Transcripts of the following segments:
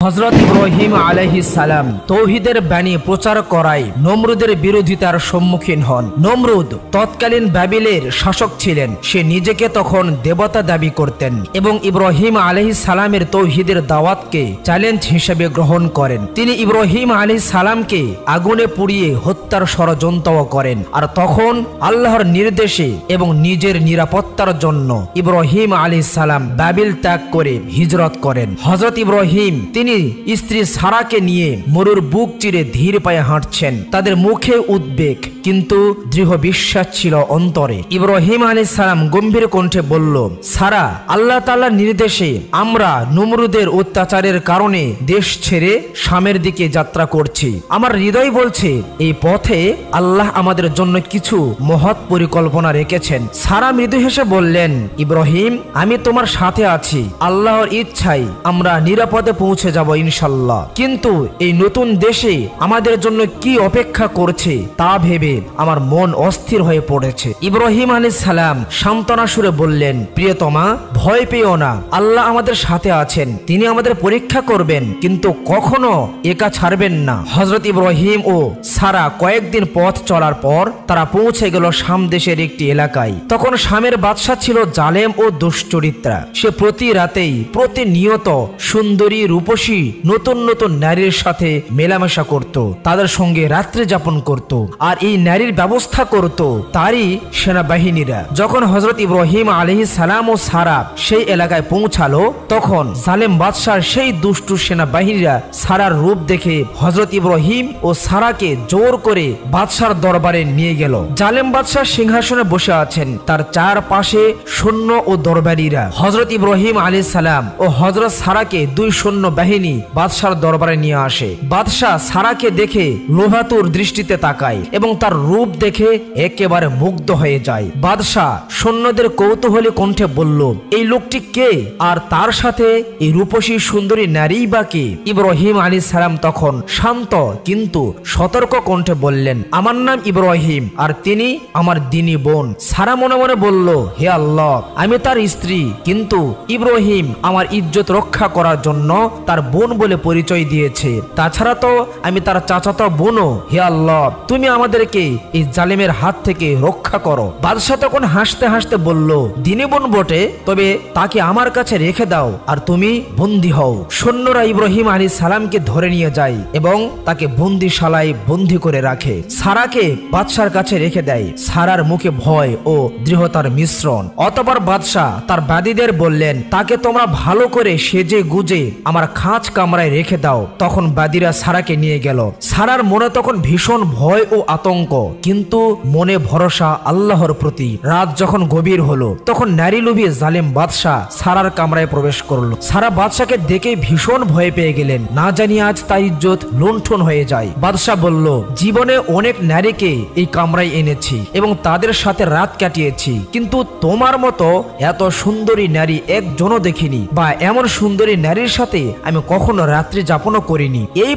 হযরত ইব্রাহিম আলাইহিস সালাম তৌহিদের বাণী প্রচার করায় নমরুদের বিরোধিতার সম্মুখীন হন। নমরুদ তৎকালীন বাবিলের শাসক ছিলেন। সে নিজেকে তখন দেবতা দাবি করতেন এবং ইব্রাহিম আলাইহিস সালামের তৌহিদের দাওয়াতকে চ্যালেঞ্জ হিসেবে গ্রহণ করেন। তিনি ইব্রাহিম আলাইহিস সালামকে আগুনে পুড়িয়ে হত্যার ষড়যন্ত্র করেন। আর তখন আল্লাহর নির্দেশে এবং নিজের নিরাপত্তার জন্য ইব্রাহিম আলাইহিস সালাম বাবিল ত্যাগ করে হিজরত করেন। হযরত ইব্রাহিম তিনি স্ত্রী সারাকে নিয়ে মরুর বুক চিরে ধীর পায়ে হাঁটছেন। তাদের মুখে উদ্বেগ কিন্তু দৃঢ় বিশ্বাস ছিল অন্তরে। ইব্রাহিম আলাইহিস সালাম গম্ভীর কণ্ঠে বলল, সারা, আল্লাহ তাআলার নির্দেশে আমরা নমরুদের অত্যাচারের কারণে দেশ ছেড়ে শামের দিকে যাত্রা করছি। আমার হৃদয় বলছে এই পথে আল্লাহ আমাদের জন্য কিছু মহৎ পরিকল্পনা রেখেছেন। সারা মৃদু হেসে বললেন, ইব্রাহিম, আমি তোমার সাথে আছি। আল্লাহর ইচ্ছায় আমরা নিরাপদে পৌঁছে যাব ইনশাআল্লাহ। কিন্তু এই নতুন দেশে আমাদের জন্য কি অপেক্ষা করছে তা ভেবে আমার মন অস্থির হয়ে পড়েছে। ইব্রাহিম আলাইহিস সালাম সান্ত্বনা সুরে বললেন, প্রিয়তমা, ভয় পেও না, আল্লাহ আমাদের সাথে আছেন। তিনি আমাদের পরীক্ষা করবেন কিন্তু কখনো একা ছাড়বেন না। হযরত ইব্রাহিম ও সারা কয়েকদিন পথ চলার পর তারা পৌঁছে গেল শাম দেশের একটি এলাকায়। তখন শামের বাদশা ছিল জালেম ও দুশ্চরিত্রা। সে প্রতি রাতেই প্রতিনিয়ত সুন্দরী রূপসী নতুন নতুন নারীর সাথে মেলামেশা করত, তাদের সঙ্গে রাত্রি যাপন করত আর এই নারীর ব্যবস্থা করত তারই সেনাবাহিনীরা। যখন হযরত ইব্রাহিম আলাইহিস সালাম ও সারা সেই এলাকায় পৌঁছালো তখন জালেম বাদশার সেই দুষ্টু সেনাবাহিনীরা সারার রূপ দেখে হযরত ইব্রাহিম ও সারাকে জোর করে বাদশার দরবারে নিয়ে গেল। জালেম বাদশাহ সিংহাসনে বসে আছেন, তার চারপাশে সৈন্য ও দরবারীরা। হযরত ইব্রাহিম আলাইহিস সালাম ও হযরত সারাকে দুই সৈন্য বাহিনী বাদশার দরবারে নিয়ে আসে। বাদশাহ সারাকে দেখে লোভাতুর দৃষ্টিতে তাকায় এবং তার রূপ দেখে একেবারে মুগ্ধ হয়ে যায়। বাদশাহ সৈন্যদের কৌতূহলী কণ্ঠে বলল, এই লোকটি কে আর তার সাথে এই রূপসী সুন্দরী নারী বা কে? ইব্রাহিম আলাইহিস সালাম তখন শান্ত কিন্তু সতর্ক কণ্ঠে বললেন, আমার নাম ইব্রাহিম আর তিনি আমার দিনী বোন। সারা মনে মনে বলল, হে আল্লাহ, আমি তার স্ত্রী কিন্তু ইব্রাহিম আমার ইজ্জত রক্ষা করার জন্য তার বোন বলে পরিচয় দিয়েছে। তাছাড়া তো আমি তার চাচাতো বোনও। হে আল্লাহ, তুমি আমাদেরকে এই জালেমের হাত থেকে রক্ষা করো। বাদশাহ তখন হাসতে হাসতে বলল, দিনী বোন বটে, তবে তাকে আমার কাছে রেখে দাও আর তুমি বন্দী হও। সৈন্যরা ইব্রাহিম আলাইহিস সালামকে ধরে নিয়ে যায় এবং তাকে বন্দিশালায় বন্দী করে রাখে। সারাকে বাদশার কাছে রেখে দেয়। সারার মুখে ভয় ও দৃঢ়তার মিশ্রণ। অতঃপর বাদশাহ তার বাদীদের বললেন, তাকে তোমরা ভালো করে সেজে গুজে আমার খাঁচ কামরায় রেখে দাও। তখন বাদীরা সারাকে নিয়ে গেল। সারার মনে তখন ভীষণ ভয় ও আতঙ্ক কিন্তু মনে ভরসা আল্লাহর প্রতি। রাত যখন গভীর হলো তখন নারী লোভী জালেম বাদশাহ সারার কামরায় প্রবেশ করলো। সারা বাদশাকে দেখে ভীষণ ভয় পেয়ে গেলেন, না জানি আজ তার ইজ্জত লুণ্ঠন হয়ে যায়। বাদশাহ বলল, জীবনে অনেক নারীকে এই কামরায় এনেছি এবং তাদের সাথে রাত কাটিয়েছি, কিন্তু তোমার মতো এত সুন্দরী নারী একজনও দেখিনি, বা এমন সুন্দরী নারীর সাথে আমি কখনো রাত্রি যাপনও করিনি। এই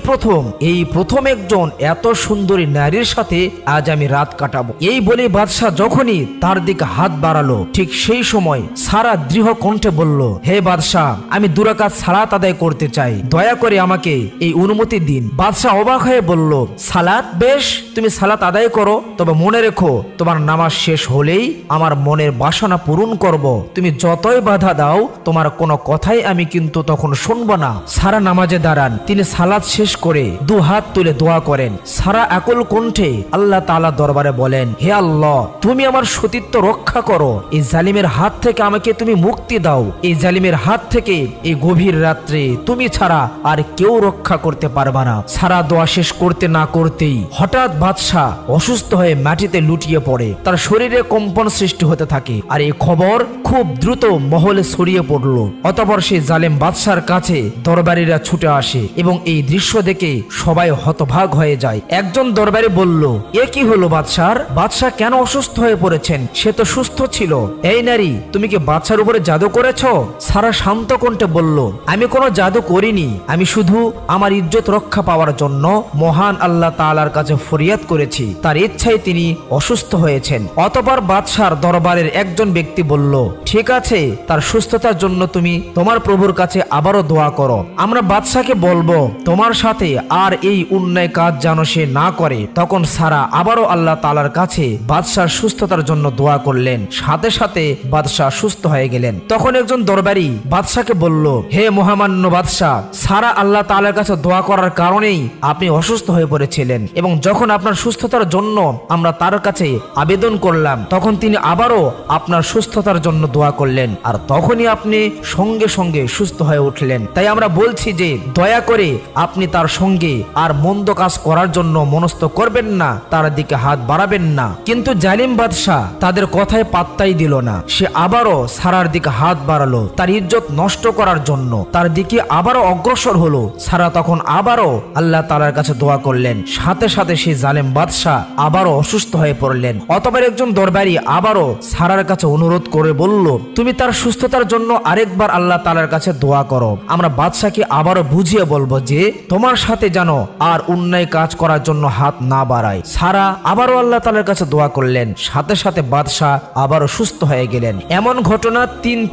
প্রথম একজন এত সুন্দরী নারীর সাথে আজ আমি রাত কাটাবো। এই বলে বাদশাহ যখনই তার দিকে হাত বাড়ালো ঠিক সেই সময় সারা দৃঢ় কণ্ঠে বলল, হে বাদশাহ, আমি 2 রাকাত সালাত আদায় করতে চাই, দয়া করে আমাকে এই অনুমতি দিন। বাদশাহ অবাক হয়ে বলল, সালাত? বেশ, তুমি সালাত আদায় করো, তবে মনে রেখো তোমার নামাজ শেষ হলেই আমার মনের বাসনা পূরণ করব। তুমি যতই বাধা দাও তোমার কোনো কথাই আমি কিন্তু তখন শুনবো না। সারা নামাজে দাঁড়ান। তিনি সালাত শেষ করে 2 হাত তুলে দোয়া করেন। সারা আকুল কণ্ঠে আল্লাহ তাআলা দরবারে বলেন, হে আল্লাহ, তুমি আমার সতীত্ব রক্ষা করো। এই জালিমের হাত থেকে আমাকে তুমি মুক্তি দাও। এই জালিমের হাত থেকে এই গভীর রাত্রে তুমি ছাড়া আর কেউ রক্ষা করতে পারবে না। সারা দোয়া শেষ করতে না করতেই হঠাৎ বাদশাহ অসুস্থ হয়ে মাটিতে লুটিয়ে পড়ে। তার শরীরে কম্পন সৃষ্টি হতে থাকে আর এই খবর খুব দ্রুত মহলে ছড়িয়ে পড়ল। অতঃপর সেই জালেম বাদশার কাছে দরবারীরা ছুটে আসে এবং এই দৃশ্য দেখে সবাই হতভাগ হয়ে যায়। একজন দরবারি বলল, এ কি হলো বাদশার? বাদশাহ কেন অসুস্থ হয়ে পড়েছেন? সে তো সুস্থ ছিল। এই নারী, তুমি কি বাদশার উপরে জাদু করেছো? সারা শান্ত কণ্ঠে বলল, আমি কোনো জাদু করিনি, আমি শুধু আমার ইজ্জত রক্ষা পাওয়ার জন্য মহান আল্লাহ তাআলার কাছে ফরিয়াদ করেছি, তার ইচ্ছায় তিনি অসুস্থ হয়েছেন। অতঃপর বাদশার দরবারের একজন ব্যক্তি বলল, ঠিক আছে, তার সুস্থতার জন্য তুমি তোমার প্রভুর কাছে আবারও দোয়া করো। আমরা বাদশাকে বলবো তোমার সাথে আর এই অন্যায় কাজ যেন সে না করে। তখন সারা আবারও আল্লাহ তাআলার কাছে বাদশার সুস্থতার জন্য দোয়া করলেন, সাথে সাথে বাদশাহ সুস্থ হয়ে গেলেন। তখন একজন দরবারি বাদশাকে বলল, হে মহামান্য বাদশাহ, সারা আল্লাহ তাআলার কাছে দোয়া করার কারণেই আপনি অসুস্থ হয়ে পড়েছিলেন, এবং যখন আপনার সুস্থতার জন্য আমরা তার কাছে আবেদন করলাম তখন তিনি আবারও আপনার সুস্থতার জন্য দোয়া করলেন, আর তখনই আপনি সঙ্গে সঙ্গে সুস্থ হয়ে উঠলেন। তাই আমরা বলছি যে দয়া করে আপনি তার সঙ্গে আর মন্দ কাজ করার জন্য মনস্থ করবেন না, তার দিকে হাত বাড়াবেন না। কিন্তু জালিম বাদশাহ তাদের কথায় পাত্তাই দিল না। সে আবারও সারার দিকে হাত বাড়ালো তার ইজ্জত নষ্ট করার জন্য, তার দিকে আবারও অগ্রসর হলো। সারা তখন আবারও আল্লাহ তাআলার কাছে দোয়া করলেন, সাথে সাথে সেই জালিম বাদশাহ আবারও অসুস্থ হয়ে পড়লেন। অতঃপর একজন দরবারি আবারও সারার কাছে অনুরোধ করে বলল, তুমি তার সুস্থতার জন্য আরেকবার আল্লাহ তাআলার কাছে দোয়া করো। আমরা বাদশাকে আবারও বুঝিয়ে বলবো যে তোমার সাথে যেন আর অন্যায় কাজ করার জন্য হাত না বাড়ায়। সারা আবারও আল্লাহ তাআলার কাছে দোয়া করলেন, সাথে সাথে বাদশাহ আবারও সুস্থ হয়ে গেলেন। এমন ঘটনা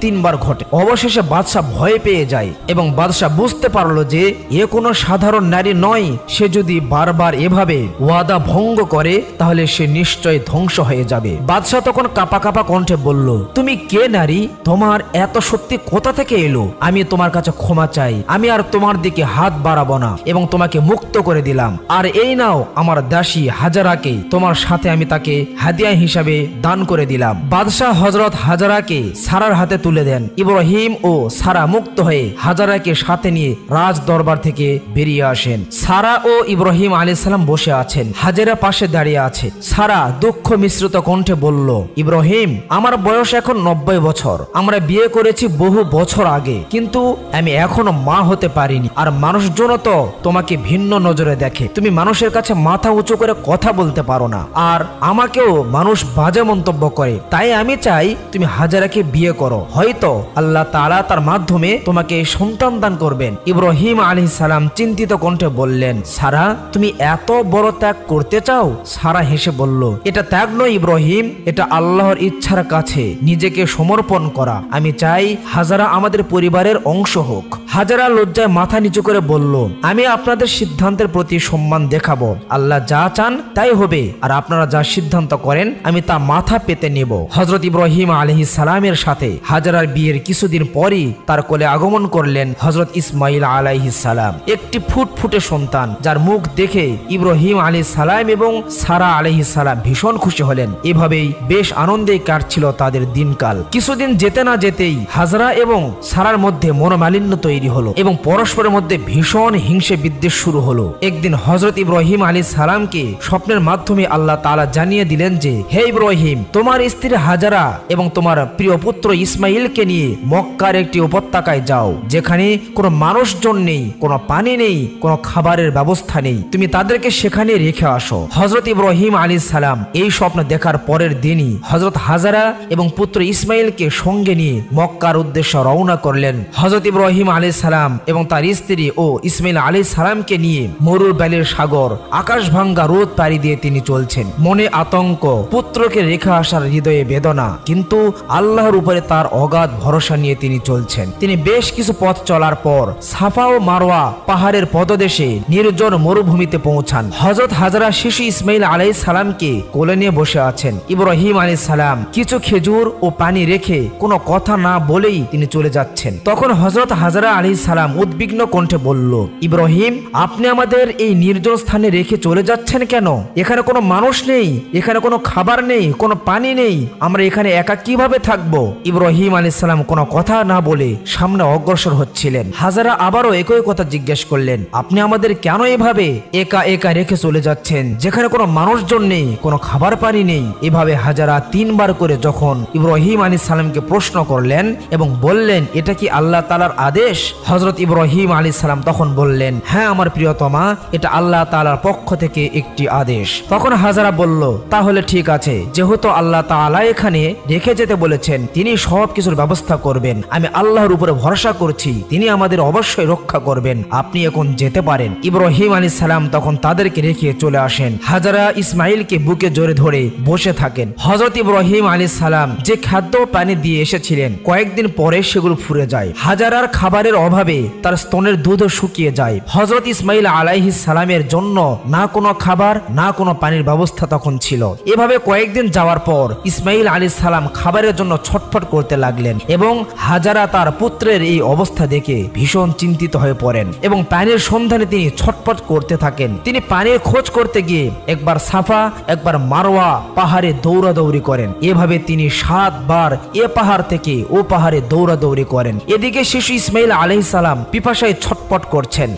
তিনবার ঘটে। অবশেষে বাদশাহ ভয় পেয়ে যায় এবং বাদশাহ বুঝতে পারলো যে এ কোনো সাধারণ নারী নয়। সে যদি বারবার এভাবে ওয়াদা ভঙ্গ করে তাহলে সে নিশ্চয় ধ্বংস হয়ে যাবে। বাদশাহ তখন কাঁপা কাঁপা কণ্ঠে বলল, তুমি কে নারী? তোমার এত সত্যি কোথা থেকে এলো? আমি তোমার কাছে ক্ষমা চাই। আমি আর তোমার দিকে হাত বাড়াবো না এবং তোমাকে মুক্ত করে দিলাম। আর এই নাও আমার দাসী হাজারাকে, তোমার সাথে আমি তাকে হাদিয়া হিসাবে দান করে দিলাম। বাদশাহ হযরত হাজারাকে সারার হাতে তুলে দেন। ইব্রাহিম ও সারা মুক্ত হয়ে হাজারাকে সাথে নিয়ে রাজ দরবার থেকে বেরিয়ে আসেন। সারা ও ইব্রাহিম আলাইহিস সালাম বসে আছেন, হাজারা পাশে দাঁড়িয়ে আছে। সারা দুঃখ মিশ্রিত কণ্ঠে বলল, ইব্রাহিম, আমার বয়স এখন 90 বছর। আমরা বিয়ে করেছি বহু বছর আগে, কিন্তু আমি এখনো মা হতে পারিনি। আর মানুষজন তো তোমাকে ভিন্ন নজরে দেখে। তুমি মানুষের কাছে মাথা উঁচু করে কথা বলতে পারো না, আর আমাকেও মানুষ বাজে মন্তব্য করে। তাই আমি চাই তুমি হাজারাকে বিয়ে করো, হয়তো আল্লাহ তাআলা তার মাধ্যমে তোমাকে সন্তান দান করবেন। ইব্রাহিম আলাইহিস সালাম চিন্তিত কণ্ঠে বললেন, সারা, তুমি এত বড় ত্যাগ করতে চাও? সারা হেসে বলল, এটা ত্যাগ নয় ইব্রাহিম, এটা আল্লাহর ইচ্ছার কাছে নিজেকে সমর্পণ করা। আমি চাই হাজারা আমাদের পরিবারের অংশ হোক। হাজারা লজ্জায় মাথা নিচু করে বলল, আমি আপনাদের সিদ্ধান্তের প্রতি সম্মান দেখাবো। আল্লাহ যা চান তাই হবে, আর আপনারা যা সিদ্ধান্ত করেন আমি তা মাথা পেতে নেব। হযরত ইব্রাহিম আলাইহিস সালামের সাথে হাজারার বিয়ের কিছুদিন পরই তার কোলে আগমন করলেন হযরত ইসমাইল আলাইহিস সালাম, একটি ফুটফুটে সন্তান, যার মুখ দেখে ইব্রাহিম আলাইহিস সালাম এবং সারা আলাইহিস সালাম ভীষণ খুশি হলেন। এভাবেই বেশ আনন্দে কাটছিল তাদের দিনকাল। কিছুদিন যেতে না যেতেই হাজারা এবং সারার মধ্যে মনোমালিন্য তৈরি হলো এবং পরস্পরের মধ্যে ভীষণ হিংসে বিদ্বেষ শুরু হলো। একদিন হযরত ইব্রাহিম আলাইহিস সালামকে স্বপ্নের মাধ্যমে আল্লাহ তাআলা জানিয়ে দিলেন যে, হে ইব্রাহিম, তোমার স্ত্রী হাজারা এবং তোমার প্রিয় পুত্র ইসমাইলকে নিয়ে মক্কার একটি উপত্যকায় যাও, যেখানে কোনো মানুষজন নেই, কোনো পানি নেই, কোনো খাবারের ব্যবস্থা নেই। তুমি তাদেরকে সেখানে রেখে আসো। হযরত ইব্রাহিম আলাইহিস সালাম এই স্বপ্ন দেখার পরের দিনই হযরত হাজারা এবং পুত্র ইসমাইলকে সঙ্গে নিয়ে মক্কার উদ্দেশ্যে রওনা করলেন। হযরত ইব্রাহিম আলাইহিস সালাম এবং তার স্ত্রী ও ইসমাইল আলাইহিস সালামকে নিয়ে মরুর বালির সাগর, আকাশ ভাঙ্গা রোদ পাড়ি দিয়ে তিনি চলছেন। মনে আতঙ্ক, পুত্রকে রেখে আসার হৃদয়ে বেদনা, কিন্তু আল্লাহর উপরে তার অগাধ ভরসা নিয়ে তিনি চলছেন। তিনি বেশ কিছু পথ চলার পর সাফা ও মারওয়া পাহাড়ের পদদেশে নির্জন মরুভূমিতে পৌঁছান। হযরত হাজারা শিশু ইসমাইল আলাইহিস সালামকে কোলে নিয়ে বসে আছেন। ইব্রাহিম আলাইহিস সালাম কিছু খেজুর ও পানি রেখে কোনো কথা না বলেই তিনি চলে যাচ্ছেন। তখন হযরত হাজারা আলাইহিস সালাম উদ্বিগ্ন কণ্ঠে বলল, ইব্রাহিম, আপনি আমাদের এই নির্জন স্থানে রেখে চলে যাচ্ছেন কেন? এখানে কোনো মানুষ নেই, এখানে কোনো খাবার নেই, কোনো পানি নেই। আমরা এখানে একা কিভাবে থাকবো? ইব্রাহিম আলাইহিস সালাম কোনো কথা না বলে সামনে অগ্রসর হচ্ছিলেন। হাজারা আবারও একই কথা জিজ্ঞেস করলেন, আপনি আমাদের কেন এভাবে একা একা রেখে চলে যাচ্ছেন, যেখানে কোনো মানুষজন নেই, কোনো খাবার পানি নেই? এভাবে হাজারা 3 বার করে যখন ইব্রাহিম আলাইহিস সালামকে প্রশ্ন করলেন এবং বললেন, এটা কি আল্লাহ তাআলার আদেশ? হযরত ইব্রাহিম আলাইহিস সালাম তখন বললেন, হ্যাঁ আমার প্রিয়তমা, এটা আল্লাহ তাআলার পক্ষ থেকে একটি আদেশ। তখন হাজারা বলল, তাহলে ঠিক আছে, যেহেতু আল্লাহ তাআলা এখানে রেখে যেতে বলেছেন, তিনি সব কিছুর ব্যবস্থা করবেন। আমি আল্লাহর উপরে ভরসা করছি, তিনি আমাদের অবশ্যই রক্ষা করবেন। আপনি এখন যেতে পারেন। ইব্রাহিম আলাইহিস সালাম তখন তাদেরকে রেখে চলে আসেন। হাজারা ইসমাইলকে বুকে জড়ে ধরে বসে থাকেন। হযরত ইব্রাহিম আলাইহিস সালাম যে খাদ্য পানি দিয়ে এসেছিলেন, কয়েকদিন পরে সেগুলো ফুরে যায়। হাজারার খাবারের অভাবে এভাবে তার স্তনের দুধও শুকিয়ে যায়। হযরত ইসমাইল আলাইহিস সালামের জন্য না কোনো খাবার না কোনো পানির ব্যবস্থা তখন ছিল। এভাবে কয়েকদিন যাওয়ার পর ইসমাইল আলাইহিস সালাম খাবারের জন্য ছটফট করতে লাগলেন এবং হাজারা তার পুত্রের এই অবস্থা দেখে ভীষণ চিন্তিত হয়ে পড়েন এবং পানির সন্ধানে তিনি ছটফট করতে থাকেন। তিনি পানির খোঁজ করতে গিয়ে একবার সাফা একবার মারওয়া পাহাড়ে দৌড়াদৌড়ি করেন। এভাবে তিনি 7 বার এ পাহাড় থেকে ও পাহাড়ে দৌড়াদৌড়ি করেন। এদিকে শিশু ইসমাইল আলাইহিস সালাম পিপাসায় ছটফট করছেন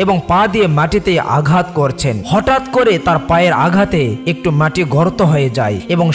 এবং পা দিয়ে মাটিতে আঘাত করছেন। হঠাৎ করে তার পায়ের আঘাতে একটু মাটি গর্ত হয়ে যায় এবং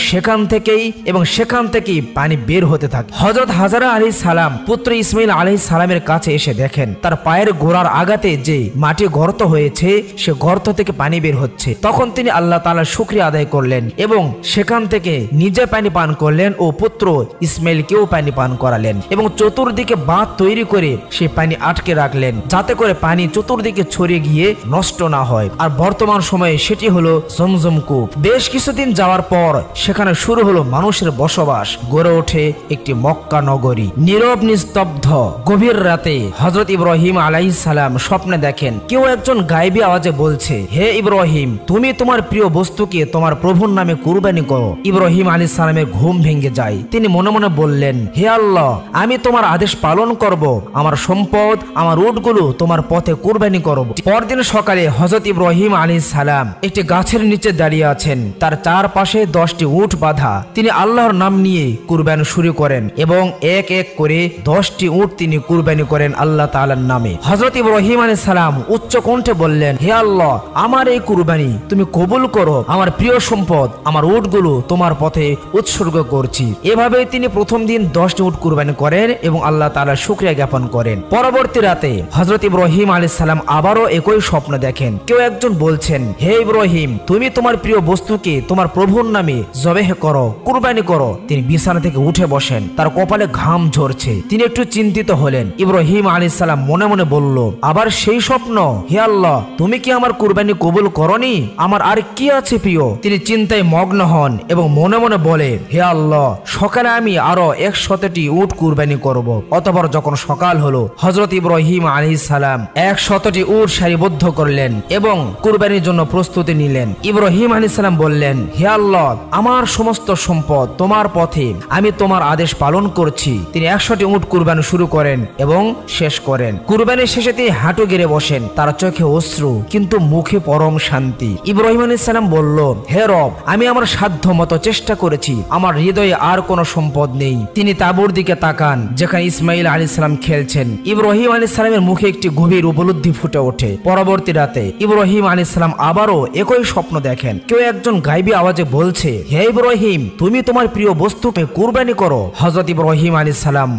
সেখান থেকেই পানি বের হতে থাকে। হযরত হাজারা আলাইহিস সালাম পুত্র ইসমাইল আলাইহিস সালামের কাছে এসে দেখেন তার পায়ের গোড়ার আঘাতে যে মাটি গর্ত হয়েছে সে গর্ত থেকে পানি বের হচ্ছে। তখন তিনি আল্লাহ তাআলার শুকরিয়া আদায় করলেন এবং সেখান থেকে নিজে পানি পান করলেন ও পুত্র ইসমাইলকেও পানি পান করালেন এবং চতুর্দিকে বাঁধ তৈরি করে সে পানি আটকে রাখলেন যাতে করে পানি চতুর্দিকে ছড়িয়ে গিয়ে নষ্ট না হয়। আর বর্তমান সময়ে সেটি হলো জমজম কূপ। বেশ কিছুদিন যাওয়ার পর সেখানে শুরু হলো মানুষের বসবাস, গড়ে ওঠে একটি মক্কা নগরী। নীরব নিস্তব্ধ গভীর রাতে হযরত ইব্রাহিম আলাইহিস সালাম স্বপ্নে দেখেন কেউ একজন গায়েবী আওয়াজে বলছে, হে ইব্রাহিম, তুমি তোমার প্রিয় বস্তুকে তোমার প্রভুর নামে কুরবানি করো। ইব্রাহিম আলাইহিস সালামের ঘুম ভেঙে যায়। তিনি মনে মনে বললেন, হে আল্লাহ, আমি তোমার আদেশ পালন করব, আমার সম্পদ আমার উটগুলো তোমার পথে কুরবানি করব। পরদিন সকালে হযরত ইব্রাহিম আলাইহিস সালাম একটি গাছের নিচে দাঁড়িয়ে আছেন, তার চারপাশে 10টি উট বাঁধা। তিনি আল্লাহর নাম নিয়ে কুরবানি শুরু করেন এবং এক এক করে 10টি উট তিনি কুরবানি করেন আল্লাহ তাআলার নামে। হযরত ইব্রাহিম আলাইহিস সালাম উচ্চ কণ্ঠে বললেন, হে আল্লাহ, আমার এই কুরবানি তুমি কবুল করো, আমার প্রিয় সম্পদ আমার উটগুলো তোমার পথে উৎসর্গ করছি। এভাবে তিনি প্রথম দিন 10টি উট কুরবানি করেন এবং আল্লাহ তাআলার শুকরিয়া জ্ঞাপন করেন। পরবর্তী রাতে হযরত ইব্রাহিম আলাইহিস সালাম আবারও একই স্বপ্ন দেখেন। কেউ একজন বলছেন, হে ইব্রাহিম, তুমি তোমার প্রিয় বস্তুকে তোমার প্রভুর নামে জবেহ করো, কুরবানি করো। তিনি বিছানা থেকে উঠে বসেন, তার কপালে ঘাম ঝরছে। তিনি একটু চিন্তিত হলেন। ইব্রাহিম আলাইহিস সালাম মনে মনে বলল, আবার সেই স্বপ্ন? হে আল্লাহ, তুমি কি আমার কুরবানি কবুল করনি? আমার আর কি আছে প্রিয়? তিনি চিন্তায় মগ্ন হন এবং মনে মনে বলে, হে আল্লাহ, সকালে আমি আরো 100টি উট কুরবানি করব। অতঃপর যখন সকাল হলো হযরত ইব্রাহিম আলাইহিস সালাম 100টি উট সারিবদ্ধ করলেন এবং কুরবানির জন্য প্রস্তুতি নিলেন। ইব্রাহিম আলাইহিস সালাম বললেন, হে আল্লাহ, আমার সমস্ত সম্পদ তোমার পথে, আমি তোমার আদেশ পালন করছি। তিনি 100টি উট কুরবানি শুরু করেন এবং শেষ করেন। কুরবানির শেষে তিনি হাঁটু গেড়ে বসেন, তার চোখে অশ্রু কিন্তু মুখে পরম শান্তি। ইব্রাহিম আলাইহিস সালাম বলল, হে রব, আমি আমার সাধ্য মতো চেষ্টা করেছি, আমার হৃদয়ে আর কোনো সম্পদ নেই। তিনি তাঁবুর দিকে তাকান যেখানে ইসমাইল আলাইহিস সালাম খেলছেন। ইব্রাহিম আলাইহিস সালামের মুখে একটি গভীর উপলব্ধি ফুটে ওঠে। পরবর্তী রাতে ইব্রাহিম আলাইহিস সালাম আবারও একই স্বপ্ন দেখেন। কেউ একজন গায়েবী আওয়াজে বলছে, হে ইব্রাহিম, তুমি তোমার প্রিয় বস্তুকে কুরবানি করো। হযরত ইব্রাহিম আলাইহিস সালাম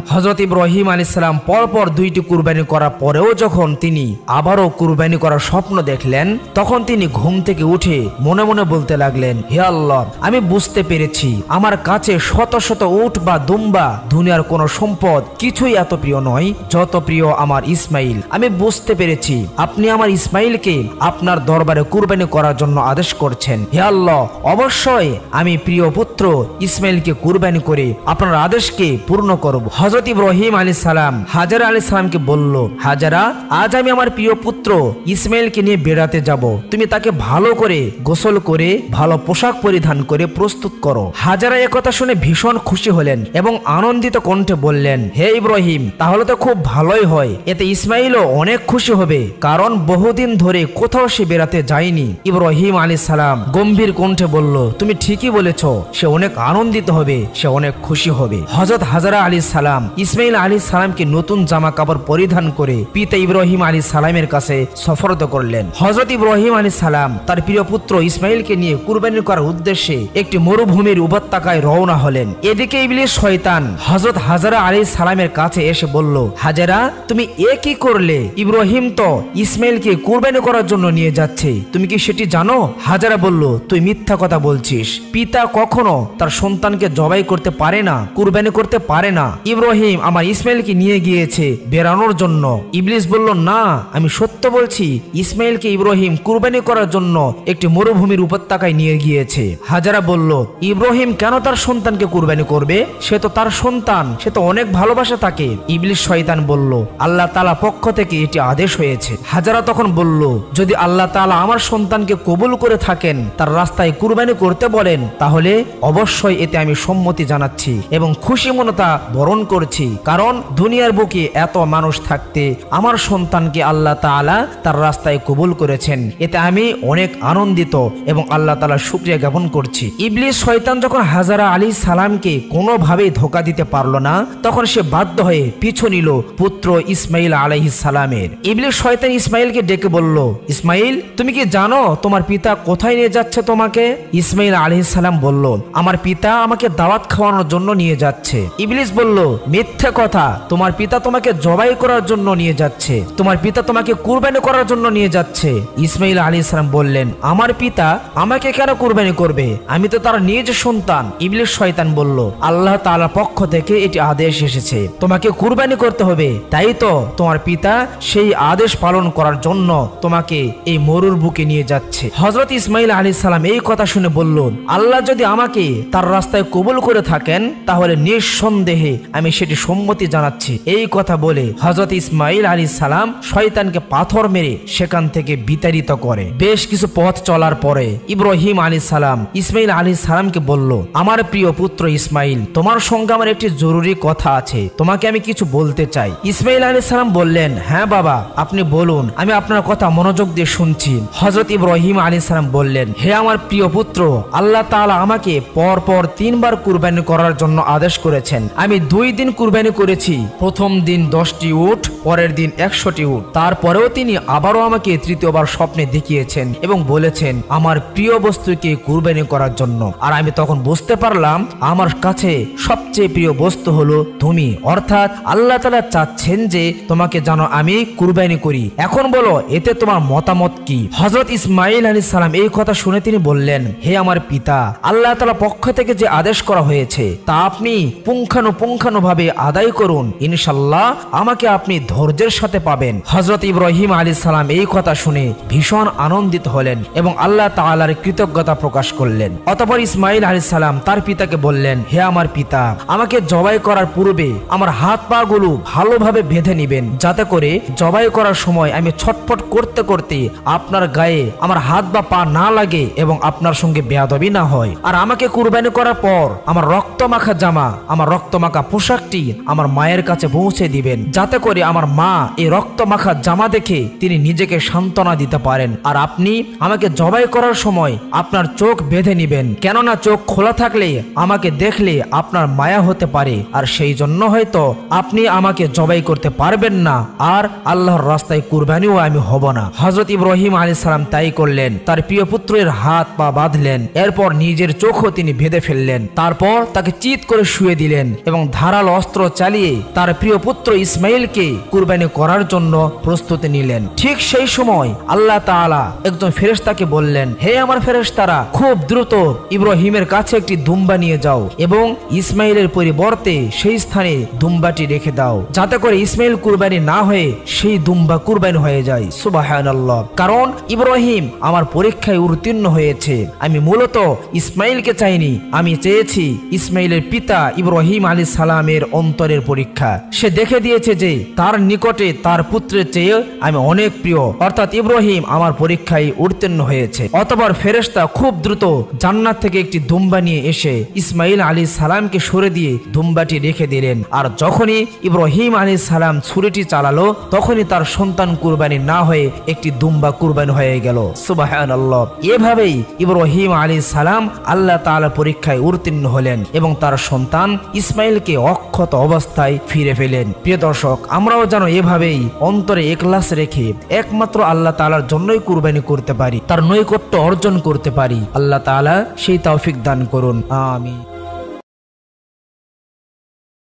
পরপর 2টি কুরবানি করার পরেও যখন তিনি আবারও কুরবানি করার স্বপ্ন দেখলেন, তখন তিনি ঘুম থেকে উঠে মনে মনে বলতে লাগলেন, হে আল্লাহ, আমি বুঝতে পেরেছি আমার কাছে শত শত উট বা দুম্বা দুনিয়ার কোনো সম্পদ কিছুই এত প্রিয় নয় যত প্রিয় আমার ইসমাইল। আমি বুঝতে পেরেছি আপনি আমার ইসমাইলকে আপনার দরবারে কুরবানি করার জন্য আদেশ করছেন। হে আল্লাহ, অবশ্যই আমি প্রিয় পুত্র ইসমাইলকে কুরবানি করে আপনার আদেশকে পূর্ণ করব। হযরত ইব্রাহিম আলাইহিস সালাম হাজারা আলাইহিস সালামকে বলল, হাজারা, আজ আমি আমার প্রিয় পুত্র ইসমাইলকে নিয়ে বেড়াতে যাব। তুমি তাকে ভালো করে গোসল করে ভালো পোশাক পরিধান করে প্রস্তুত করো। হাজারা একথা শুনে ভীষণ খুশি হলেন এবং আনন্দিত কণ্ঠে বললেন, হে ইব্রাহিম, তাহলে তো খুব ভালোই হয়, এতে ইসমাইলও অনেক খুশি হবে, কারণ বহুদিন ধরে কোথাও সে বেড়াতে যায়নি। ইব্রাহিম আলাইহিস সালাম গম্ভীর কণ্ঠে বলল, তুমি ঠিকই বলেছ, সে অনেক আনন্দিত হবে, সে অনেক খুশি হবে। হযরত হাজারা আলাইহিস সালাম ইসমাইল আলাইহিস সালামকে নতুন জামা কাপড় পরিধান করে পিতা ইব্রাহিম আলাইহিস সালামের কাছে সুপর্দ করলেন। হযরত ইব্রাহিম আলাইহিস সালাম তার প্রিয় পুত্র ইসমাইলকে নিয়ে কুরবানি করার উদ্দেশ্যে একটি মরুভূমির উপত্যকায় রওনা হলেন। এদিকে ইবলিস শয়তান হযরত হাজারা আলাইহিস সালামের কাছে এসে বলল, হাজারা, তুমি কি করলে? ইব্রাহিম তো ইসমাইলকে কুরবানি করার জন্য নিয়ে যাচ্ছে, তুমি কি সেটি জানো? হাজারা বলল, তুই মিথ্যা কথা বলছিস, পিতা কখনো তার সন্তানকে জবাই করতে পারে না, কুরবানি করতে পারে না। ইব্রাহিম আমার ইসমাইলকে নিয়ে গিয়েছে বেড়ানোর জন্য। ইবলিস বলল, না, আমি সত্য বলছি, ইসমাইলকে ইব্রাহিম কুরবানি করার জন্য একটি মরুভূমির উপত্যকায় নিয়ে গিয়েছে। হাজারা বলল, ইব্রাহিম কেন তার সন্তানকে কুরবানি করবে? সে তো তার সন্তান, সে তো অনেক ভালোবাসে তাকে। ইবলিস শয়তান বলল, আল্লাহ তাআলা পক্ষ থেকে এটি আদেশ হয়েছে। হাজারা তখন বলল, যদি আল্লাহ তাআলা আমার সন্তানকে কবুল করে থাকেন, তার রাস্তায় কুরবানি করতে বলেন, তাহলে অবশ্যই এতে আমি সম্মতি জানাচ্ছি এবং খুশি মনে তা বরণ করছি। কারণ দুনিয়ার বুকে এত মানুষ থাকতে আমার সন্তানকে আল্লাহ তাআলা তার রাস্তায় কবুল করেছেন, এতে আমি অনেক আনন্দিত এবং আল্লাহ তাআলার শুকরিয়া জ্ঞাপন করছি। ইবলিস শয়তান যখন হাজারা আলাইহিস সালামকে কোনোভাবেই ধোঁকা দিতে পারলো না, তখন সে বাধ্য হয়ে পিছু নিল পুত্র ইসমাইল আলাইহিস সালামের। ইবলিস শয়তান ইসমাইলকে ডেকে বলল, ইসমাইল, তুমি কি জানো তোমার পিতা কোথায় নিয়ে যাচ্ছে তোমাকে? ইসমাইল আলাইহিস সালাম বলল, আমার পিতা আমাকে দাওয়াত খাওয়ানোর জন্য নিয়ে যাচ্ছে। ইবলিস বলল, মিথ্যা কথা, তোমার পিতা তোমাকে জবাই করার জন্য নিয়ে যাচ্ছে, তোমার পিতা তোমাকে কুরবানি করার জন্য নিয়ে যাচ্ছে। ইসমাইল আলাইহিস সালাম বললেন, আমার পিতা আমাকে কেন কুরবানি করবে? আমি তো তার নিজ সন্তান। ইবলিস শয়তান বলল, আল্লাহ তাআলার পক্ষ থেকে এটি আদেশ এসেছে, তোমাকে কুরবানি করতে হবে, তাই তো তোমার পিতা সেই আদেশ পালন করার জন্য তোমাকে এই মরুর বুকে নিয়ে যাচ্ছে। হযরত ইসমাইল আলাইহিস সালাম এই কথা শুনে বলল, আল্লাহ যদি আমাকে তার রাস্তায় কবুল করে থাকেন, তাহলে নিঃসন্দেহে আমি সেটি সম্মতি জানাচ্ছি। এই কথা বলে হযরত ইসমাইল আলাইহিস সালাম শয়তানকে পাথর মেরে সেখান থেকে বিতাড়িত করে। বেশ কিছু পথ চলার পরে ইব্রাহিম আলাইহিস সালাম ইসমাইল আলাইহিস সালামকে বলল, আমার প্রিয় পুত্র ইসমাইল, তোমার সঙ্গে আমার একটি জরুরি কথা আছে, তোমাকে আমি কিছু বলতে চাই। ইসমাইল আলাইহিস সালাম বললেন, হ্যাঁ বাবা, আপনি বলুন, আমি আপনার কথা মনোযোগ দিয়ে শুনছি। হযরত ইব্রাহিম আলাইহিস সালাম বললেন, হে আমার প্রিয় পুত্র, আল্লাহ তাআলা আমাকে পর 3 বার কুরবানি করার জন্য আদেশ করেছেন। আমি 2 দিন কুরবানি করেছি, প্রথম দিন 10টি উট, পরের দিন 100টি উট। তারপরেও তিনি আবারও আমাকে তৃতীয়বার স্বপ্নে দেখিয়েছেন এবং বলেছেন আমার প্রিয় বস্তুকে কুরবানি করার জন্য। আর আমি তখন বুঝতে পারলাম আমার কাছে সবচেয়ে প্রিয় বস্তু হলো তুমি, অর্থাৎ আল্লাহ তাআলা চাচ্ছেন যে তোমাকে যেন আমি কুরবানি করি। এখন বলো, এতে তোমার মতামত কি? হযরত ইসমাইল আলাইহিস সালাম এই কথা শুনে তিনি বললেন, হে আমার পিতা, আল্লাহ তাআলার পক্ষ থেকে যে আদেশ করা হয়েছে তা আপনি পুঙ্খানুপুঙ্খানুভাবে আদায় করুন, ইনশাআল্লাহ আমাকে আপনি ধৈর্যের সাথে পাবেন। হযরত ইব্রাহিম আলাইহিস সালাম এই কথা শুনে ভীষণ আনন্দিত হলেন এবং আল্লাহ তাআলার কৃতজ্ঞতা প্রকাশ করলেন। অতঃপর ইসমাইল আলাইহিস সালাম তার পিতাকে বললেন, হে আমার পিতা, আমাকে জবাই করার পূর্বে আমার হাত পা গুলো ভালোভাবে বেঁধে নেবেন, যাতে করে জবাই করার সময় আমি ছটফট করতে করতে আপনার গায়ে আমার হাত বা পা না লাগে এবং আপনার সঙ্গে বেয়াদবি না হয়। আর আমাকে কুরবানি করার পর আমার রক্তমাখা জামা, আমার রক্তমাখা পোশাকটি আমার মায়ের কাছে পৌঁছে দিবেন, যাতে করে আমার মা এই রক্তমাখা জামা দেখে তিনি নিজেকে সান্ত্বনা দিতে পারেন। আর আপনি আমাকে জবাই করার সময় আপনার চোখ বেঁধে নিবেন, কেননা চোখ খোলা থাকলে আমাকে দেখলে আপনার মায়া হতে পারে, আর সেই জন্য হয়তো আপনি আমাকে জবাই করতে পারবেন না, আর আল্লাহর রাস্তায় কুরবানিও আমি হব না। হযরত ইব্রাহিম আলাইহিস সালাম তাই করলেন, তার প্রিয় পুত্রের হাত পা বাঁধলেন, এরপর নিজের চোখও তিনি বেঁধে ফেললেন, তারপর তাকে চিৎ করে শুয়ে দিলেন এবং ধারালো অস্ত্র চালিয়ে তার প্রিয় পুত্র ইসমাইলকে কুরবানি করার জন্য প্রস্তুতি নিলেন। ঠিক সেই সময় আল্লাহ তাআলা একজন ফেরেশতাকে বললেন, হে আমার ফেরেশতারা, খুব দ্রুত ইব্রাহিমের কাছে একটি দুম্বা নিয়ে যাও এবং ইসমাইলের পরিবর্তে সেই স্থানে দুম্বাটি রেখে দাও, যাতে করে ইসমাইল কুরবানি না হয়ে সেই দুম্বা কুরবানি হয়ে যায়। সুবহানাল্লাহ। কারণ ইব্রাহিম আমার পরীক্ষায় উত্তীর্ণ হয়েছে। আমি মূলত ইসমাইলকে চাইনি, আমি চেয়েছি ইসমাইলের পিতা ইব্রাহিম আলাইহিস সালামের অন্তরের পরীক্ষা। সে দেখে দিয়েছে যে তার নিকটে তার পুত্রের চেয়ে আমি অনেক প্রিয়, অর্থাৎ ইব্রাহিম আমার পরীক্ষায় উত্তীর্ণ হয়েছে। অতঃপর ফেরেশতা খুব দ্রুত জান্নাত থেকে একটি দুম্বা নিয়ে এসে ইসমাইল আলাইহিস সালামকে সরে দিয়ে দুম্বাটি রেখে দিলেন। আর যখনই ইব্রাহিম আলাইহিস সালাম ছুরিটি চালালো, তখনই তার সন্তান কুরবানি না হয়ে একটি দুম্বা কুরবানি হয়ে গেল। সুবহানাল্লাহ। এভাবেই ইব্রাহিম আলাইহিস সালাম আল্লাহ তাআলার পরীক্ষায় উত্তীর্ণ হলেন এবং তার সন্তান ইসমাইলকে অক্ষত অবস্থায় ফিরে পেলেন। প্রিয় দর্শক, আমরাও যেন এভাবেই অন্তরে ইখলাস রেখে একমাত্র আল্লাহ তাআলার জন্যই কুরবানি করতে পারি, তার নৈকট্য অর্জন করতে পারি। আল্লাহ তাআলা সেই তৌফিক দান করুন। আমিন।